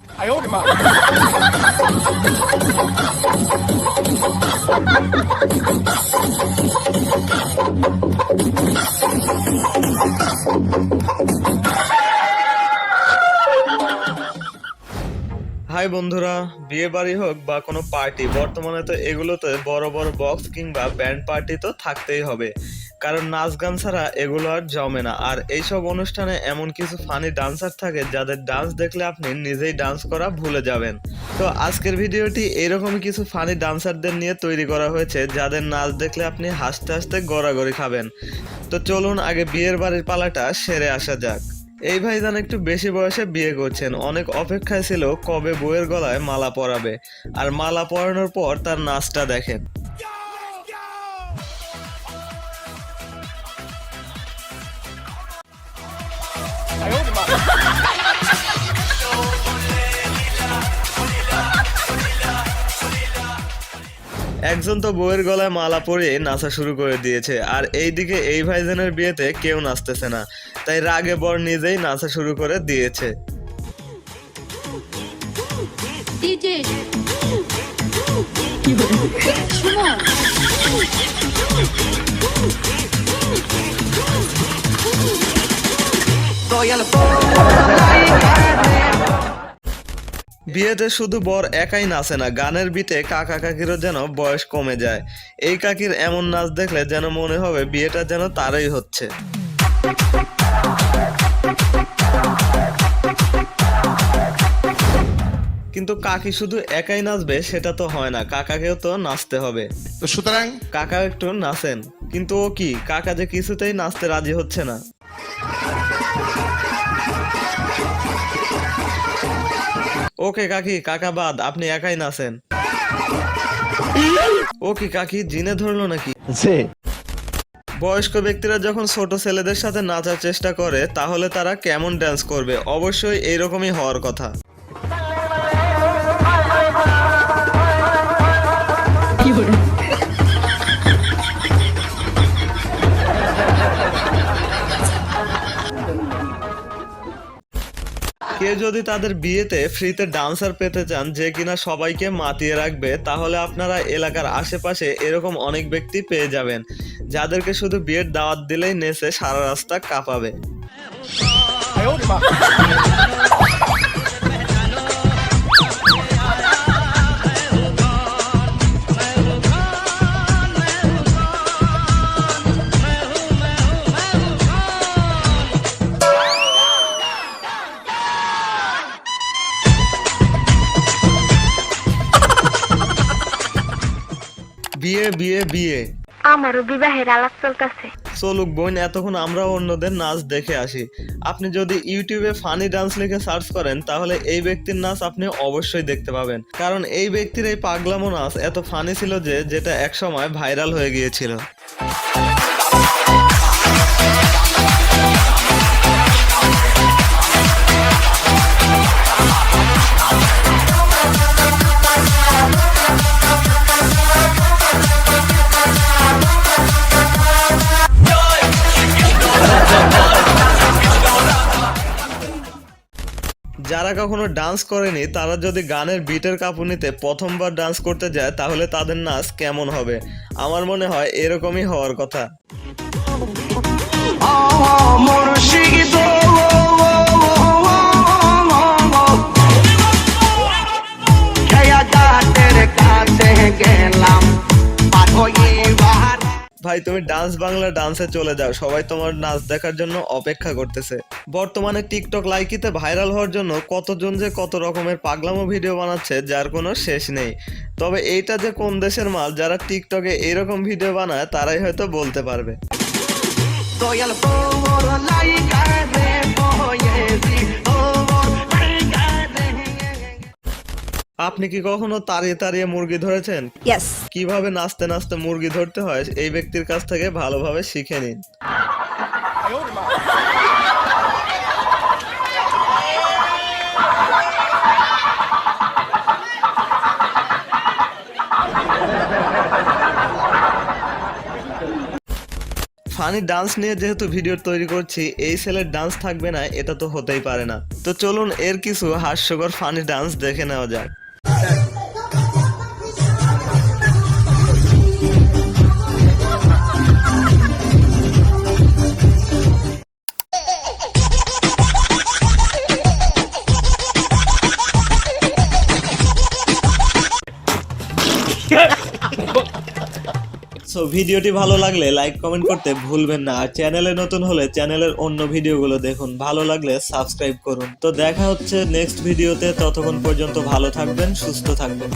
哎呦我的妈হাই বন্ধুরা, বিয়ে বাড়ি হোক বা কোনো পার্টি, বর্তমানে তো এগুলোতে বড় বড় বক্স কিংবা ব্যান্ড পার্টি তো থাকতেই হবে, কারণ নাচ গান ছাড়া এগুলো আর জমে না। আর এইসব অনুষ্ঠানে এমন কিছু ফানি ডান্সার থাকে যাদের ডান্স দেখলে আপনি নিজেই ডান্স করা ভুলে যাবেন। তো আজকের ভিডিওটি এইরকমই কিছু ফানি ডান্সারদের নিয়ে তৈরি করা হয়েছে যাদের নাচ দেখলে আপনি হাসতে হাসতে গড়াগড়ি খাবেন। তো চলুন আগে বিয়ের বাড়ির পালাটা সেরে আসা যাক। এই ভাইজান একটু বেশি বয়সে বিয়ে করছেন, অনেক অপেক্ষায় ছিল কবে বউয়ের গলায় মালা পরাবে, আর মালা পরানোর পর তার নাচটা দেখেন। একজন তো বউয়ের গলায় মালা পরিয়ে নাচা শুরু করে দিয়েছে, আর এইদিকে এই ভাইজানের বিয়েতে কেউ নাচতেছে না, তাই রাগে বর নিজেই নাচা শুরু করে দিয়েছে। বিয়েতে শুধু বর একাই নাচে না, গানের বিটে কাকা কাকিরও যেন বয়স কমে যায়। এই কাকির এমন নাচ দেখলে যেন মনে হবে বিয়েটা যেন তারই হচ্ছে। কিন্তু কাকি শুধু একাই নাচবে সেটা তো হয় না, কাকাকেও তো নাচতে হবে। তো সুতরাং কাকা একটু নাচেন, কিন্তু ও কি, কাকা যে কিছুতেই নাচতে রাজি হচ্ছে না। ওকে কাকি, কাকা বাদ, আপনি একাই নাচেন। ও কি কাকি জিনে ধরলো নাকি? বয়স্ক ব্যক্তিরা যখন ছোট ছেলেদের সাথে নাচার চেষ্টা করে তাহলে তারা কেমন ড্যান্স করবে? অবশ্যই এইরকমই হওয়ার কথা। কেউ যদি তাদের বিয়েতে ফ্রিতে ডান্সার পেতে চান যে কিনা সবাইকে মাতিয়ে রাখবে, তাহলে আপনারা এলাকার আশেপাশে এরকম অনেক ব্যক্তি পেয়ে যাবেন যাদেরকে শুধু বিয়ের দাওয়াত দিলেই নেচে সারা রাস্তা কাঁপাবে। বিয়ে বিয়ে বিয়ে, আমারও বিবাহের আলাপ চলতেছে। চলুক বোন, এতক্ষণ আমরাও অন্যদের নাচ দেখে আসি। আপনি যদি ইউটিউবে ফানি ডান্স লিখে সার্চ করেন তাহলে এই ব্যক্তির নাচ আপনি অবশ্যই দেখতে পাবেন, কারণ এই ব্যক্তির এই পাগলামো নাচ এত ফানি ছিল যে যেটা একসময় ভাইরাল হয়ে গিয়েছিল। যারা কখনো ডান্স করেনি তারা যদি গানের বিটের কাঁপুনিতে প্রথমবার ডান্স করতে যায় তাহলে তাদের নাচ কেমন হবে? আমার মনে হয় এরকমই হওয়ার কথা। ভাই তুমি ডান্স বাংলা ডান্সে চলে যাও, সবাই তোমার নাচ দেখার জন্য অপেক্ষা করতেছে। বর্তমানে টিকটক লাইকিতে ভাইরাল হওয়ার জন্য কতজন যে কত রকমের পাগলামো ভিডিও বানাচ্ছে যার কোনো শেষ নেই। তবে এইটা যে কোন দেশের মাল, যারা টিকটকে এইরকম ভিডিও বানায় তারাই হয়তো বলতে পারবে। আপনি কি কখনো তাড়িয়ে তাড়িয়ে মুরগি ধরেছেন? কিভাবে নাচতে নাচতে মুরগি ধরতে হয় এই ব্যক্তির কাছ থেকে ভালোভাবে শিখে নিন। ফানি ডান্স নিয়ে যেহেতু ভিডিও তৈরি করছি, এই ছেলের ডান্স থাকবে না এটা তো হতেই পারে না। তো চলুন এর কিছু হাস্যকর ফানি ডান্স দেখে নেওয়া যাক। সো ভিডিওটি ভালো লাগলে লাইক কমেন্ট করতে ভুলবেন না, আর চ্যানেলে নতুন হলে চ্যানেলের অন্য ভিডিওগুলো দেখুন, ভালো লাগলে সাবস্ক্রাইব করুন। তো দেখা হচ্ছে নেক্সট ভিডিওতে, ততক্ষণ পর্যন্ত ভালো থাকবেন, সুস্থ থাকবেন।